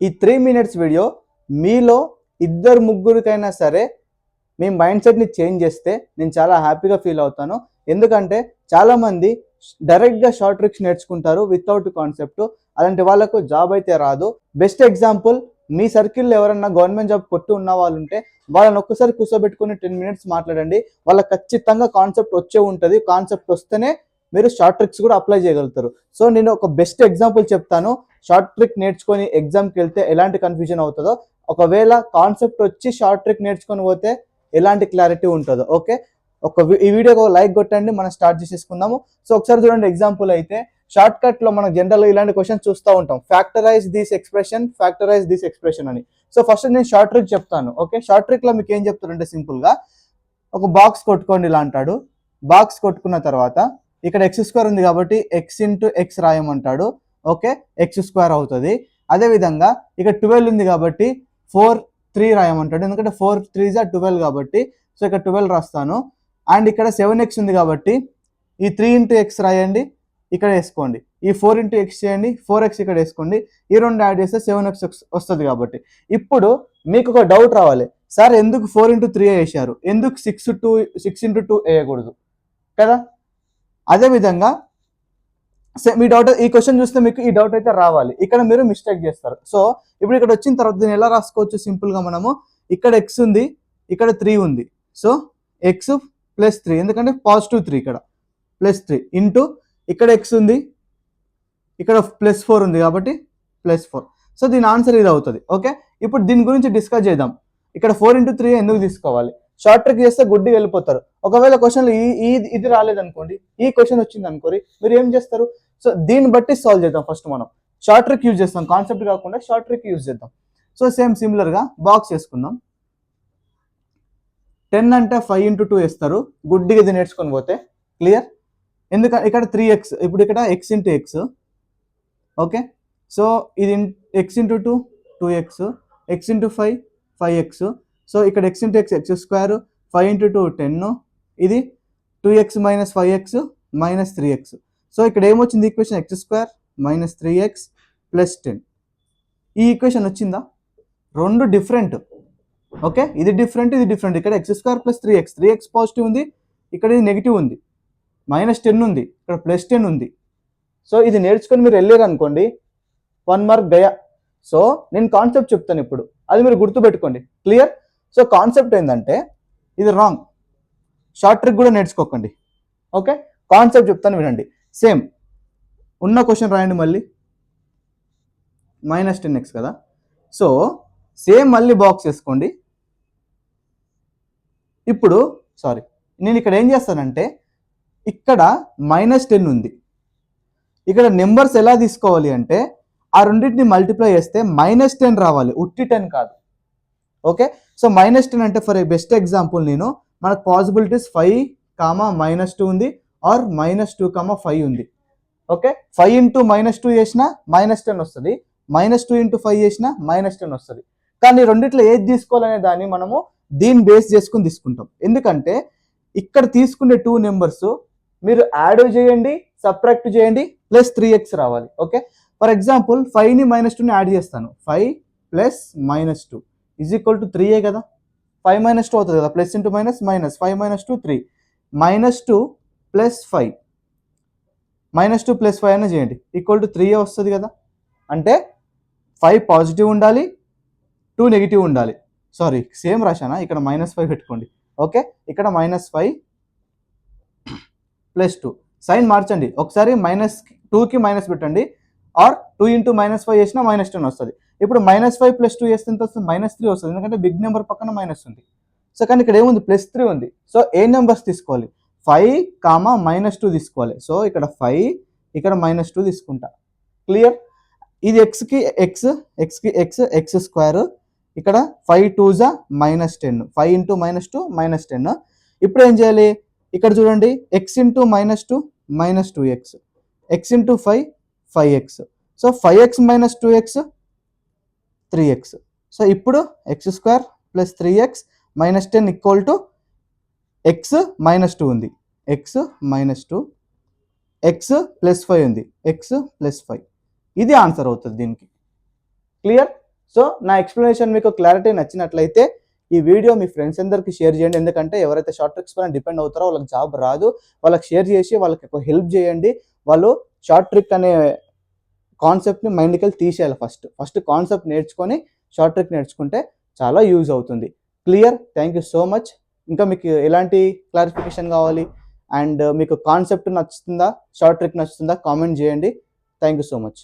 ఈ 3 minutes video మీలో ఇద్దరు ముగ్గురికైనా సరే మీ మైండ్ సెట్ని చేంజ్ చేస్తే నేను చాలా హ్యాపీగా ఫీల్ అవుతాను. ఎందుకంటే చాలామంది డైరెక్ట్గా షార్ట్ ట్రిక్స్ నేర్చుకుంటారు వితౌట్ కాన్సెప్ట్. అలాంటి వాళ్ళకు జాబ్ అయితే రాదు. బెస్ట్ ఎగ్జాంపుల్, మీ సర్కిల్లో ఎవరన్నా గవర్నమెంట్ జాబ్ కొట్టి ఉన్న వాళ్ళు ఉంటే వాళ్ళని ఒక్కసారి కూర్చోబెట్టుకుని 10 minutes మాట్లాడండి. వాళ్ళకి ఖచ్చితంగా కాన్సెప్ట్ వచ్చే ఉంటుంది. కాన్సెప్ట్ వస్తేనే మీరు షార్ట్ ట్రిక్స్ కూడా అప్లై చేయగలుగుతారు. సో నేను ఒక బెస్ట్ ఎగ్జాంపుల్ చెప్తాను. షార్ట్ ట్రిక్ నేర్చుకొని ఎగ్జామ్కి వెళ్తే ఎలాంటి కన్ఫ్యూజన్ అవుతుందో, ఒకవేళ కాన్సెప్ట్ వచ్చి షార్ట్ ట్రిక్ నేర్చుకొని పోతే ఎలాంటి క్లారిటీ ఉంటుందో. ఓకే, ఈ వీడియోకి లైక్ కొట్టండి, మనం స్టార్ట్ చేసేసుకుందాము. సో ఒకసారి చూడండి ఎగ్జాంపుల్ అయితే, షార్ట్ కట్లో మనం జనరల్గా ఇలాంటి క్వశ్చన్స్ చూస్తూ ఉంటాం. ఫ్యాక్టరైజ్ దిస్ ఎక్స్ప్రెషన్ అని. సో ఫస్ట్ నేను షార్ట్ ట్రిక్ చెప్తాను. ఓకే, షార్ట్ ట్రిక్లో మీకు ఏం చెప్తారంటే సింపుల్గా ఒక బాక్స్ కొట్టుకోండి ఇలా అంటాడు. బాక్స్ కొట్టుకున్న తర్వాత ఇక్కడ x² ఉంది కాబట్టి x రాయమంటాడు. ఓకే, x² అవుతుంది. అదేవిధంగా ఇక్కడ 12 ఉంది కాబట్టి 3 రాయమంటాడు. ఎందుకంటే 4 3s 12 కాబట్టి, సో ఇక్కడ 12 రాస్తాను. అండ్ ఇక్కడ 7x ఉంది కాబట్టి ఈ 3 x రాయండి, ఇక్కడ వేసుకోండి. ఈ 4 x చేయండి, 4x ఇక్కడ వేసుకోండి. ఈ రెండు యాడ్ చేస్తే 7x వస్తుంది కాబట్టి. ఇప్పుడు మీకు ఒక డౌట్ రావాలి, సార్ ఎందుకు 4 వేసారు, ఎందుకు 6 వేయకూడదు కదా? అదేవిధంగా మీ డౌట్, ఈ క్వశ్చన్ చూస్తే మీకు ఈ డౌట్ అయితే రావాలి. ఇక్కడ మీరు మిస్టేక్ చేస్తారు. సో ఇప్పుడు ఇక్కడ వచ్చిన తర్వాత దీన్ని ఎలా రాసుకోవచ్చు సింపుల్గా, మనము ఇక్కడ x ఉంది, ఇక్కడ 3 ఉంది. సో x + 3, ఎందుకంటే +3 ఇక్కడ +3 ఇంటూ ఇక్కడ x ఉంది, ఇక్కడ +4 ఉంది కాబట్టి +4. సో దీని ఆన్సర్ ఇది అవుతుంది. ఓకే, ఇప్పుడు దీని గురించి డిస్కస్ చేద్దాం. ఇక్కడ 4 × 3 ఎందుకు తీసుకోవాలి? షార్ట్ ట్రిక్ చేస్తే గుడ్డిగా వెళ్ళిపోతారు. ఒకవేళ క్వశ్చన్లో ఇది రాలేదనుకోండి, ఈ క్వశ్చన్ వచ్చింది అనుకోండి, మీరు ఏం చేస్తారు? సో దీన్ని బట్టి సాల్వ్ చేద్దాం. ఫస్ట్ మనం షార్ట్ ట్రిక్ యూజ్ చేస్తాం, కాన్సెప్ట్ కాకుండా షార్ట్ ట్రిక్ యూజ్ చేద్దాం. సో సేమ్ సిమిలర్గా బాక్స్ వేసుకుందాం. 10 అంటే 5 × 2 వేస్తారు. గుడ్డిగా ఇది నేర్చుకొని పోతే క్లియర్. ఎందుకంటే ఇక్కడ 3x, ఇప్పుడు ఇక్కడ x × x. ఓకే, సో ఇది x × 2 2x, x × 5 5x. So ఇక్కడ x × x x², 5 × 2 10, ఇది 2x - 5x - 3x. సో ఇక్కడ ఏమొచ్చింది ఈక్వేషన్? x² - 3x + 10. ఈ ఈక్వేషన్ వచ్చిందా? రెండు డిఫరెంట్. ఓకే, ఇది డిఫరెంట్, ఇది డిఫరెంట్. ఇక్కడ x² + 3x, 3x పాజిటివ్ ఉంది, ఇక్కడ ఇది నెగిటివ్ ఉంది, -10 ఉంది, ఇక్కడ +10 ఉంది. సో ఇది నేర్చుకొని మీరు వెళ్ళారు అనుకోండి, 1 మార్క్ గయా. సో నేను కాన్సెప్ట్ చెప్తాను ఇప్పుడు, అది మీరు గుర్తుపెట్టుకోండి. క్లియర్? సో కాన్సెప్ట్ ఏంటంటే ఇది రాంగ్. షార్ట్ ట్రిక్ కూడా నేర్చుకోకండి. ఓకే, కాన్సెప్ట్ చెప్తాను వినండి. సేమ్ ఉన్న క్వశ్చన్ రాయండి మళ్ళీ. -10x కదా, సో సేమ్ మళ్ళీ బాక్స్ వేసుకోండి. ఇప్పుడు నేను ఇక్కడ ఏం చేస్తానంటే, ఇక్కడ -10 ఉంది, ఇక్కడ నెంబర్స్ ఎలా తీసుకోవాలి అంటే ఆ రెండింటిని మల్టిప్లై చేస్తే -10 రావాలి, ఉట్టి 10 కాదు. ఓకే, సో -10 అంటే ఫర్ బెస్ట్ ఎగ్జాంపుల్, మనకు పాసిబిలిటీస్ 5, -2 ఉంది, ఆర్ -2, 5 ఉంది. ఓకే, 5 × -2 చేసినా -10 వస్తుంది, -2 × 5 చేసినా -10 వస్తుంది. కానీ రెండిట్లో ఏది తీసుకోవాలనే దాన్ని మనము దీన్ని బేస్ చేసుకుని తీసుకుంటాం. ఎందుకంటే ఇక్కడ తీసుకునే 2 నెంబర్స్ మీరు యాడ్ చేయండి, సబ్ట్రాక్ట్ చేయండి, +3x రావాలి. ఓకే, ఫర్ ఎగ్జాంపుల్ 5ని -2ని యాడ్ చేస్తాను. 5 + -2 = 3 కదా. 5 - 2 అవుతుంది కదా, ప్లస్ ఇంటూ మైనస్ మైనస్, 5 - 2 3, -2 + 5, -2 + 5 అయినా చేయండి, = 3 వస్తుంది కదా. అంటే 5 పాజిటివ్ ఉండాలి, 2 నెగిటివ్ ఉండాలి. సేమ్ రాశానా, ఇక్కడ -5 పెట్టుకోండి. ఓకే, ఇక్కడ -5 + 2, సైన్ మార్చండి ఒకసారి, -2కి మైనస్ పెట్టండి, ఆర్ 2 × -5 చేసినా -10 వస్తుంది. ఇప్పుడు -5 + 2 చేస్తే ఎంత వస్తుంది? -3 వస్తుంది, ఎందుకంటే బిగ్ నెంబర్ పక్కన మైనస్ ఉంది. సో కానీ ఇక్కడ ఏముంది? +3 ఉంది. సో ఏ నెంబర్స్ తీసుకోవాలి? 5, -2 తీసుకోవాలి. సో ఇక్కడ 5, ఇక్కడ -2 తీసుకుంటా. క్లియర్? ఇది x కి x, x², ఇక్కడ 5 2s -10, 5 × -2 -10. ఇప్పుడు ఏం చేయాలి? ఇక్కడ చూడండి, x × -2 -2x, x × 5 5x. So 5x - 2x 3x. So ఇప్పుడు x² + 3x - 10 = x - 2 ఉంది, x - 2, x + 5 ఉంది, x + 5. ఇది ఆన్సర్ అవుతుంది దీనికి. క్లియర్? సో నా ఎక్స్ప్లెనేషన్ మీకు క్లారిటీ నచ్చినట్లయితే ఈ వీడియో మీ ఫ్రెండ్స్ అందరికీ షేర్ చేయండి. ఎందుకంటే ఎవరైతే షార్ట్ ట్రిక్స్ పైన డిపెండ్ అవుతారో వాళ్ళకి జాబ్ రాదు, వాళ్ళకి షేర్ చేసి వాళ్ళకి ఒక హెల్ప్ చేయండి. వాళ్ళు షార్ట్ ట్రిక్ అనే కాన్సెప్ట్ని మైండ్కి వెళ్ళి తీసేయాలి. ఫస్ట్ కాన్సెప్ట్ నేర్చుకొని షార్ట్ ట్రిక్ నేర్చుకుంటే చాలా యూజ్ అవుతుంది. Clear? Thank you so much. ఇంకా మీకు ఎలాంటి క్లారిఫికేషన్ కావాలి అండ్ మీకు కాన్సెప్ట్ నచ్చుతుందా, షార్ట్ ట్రిక్ నచ్చుతుందా, కామెంట్ చేయండి. Thank you so much.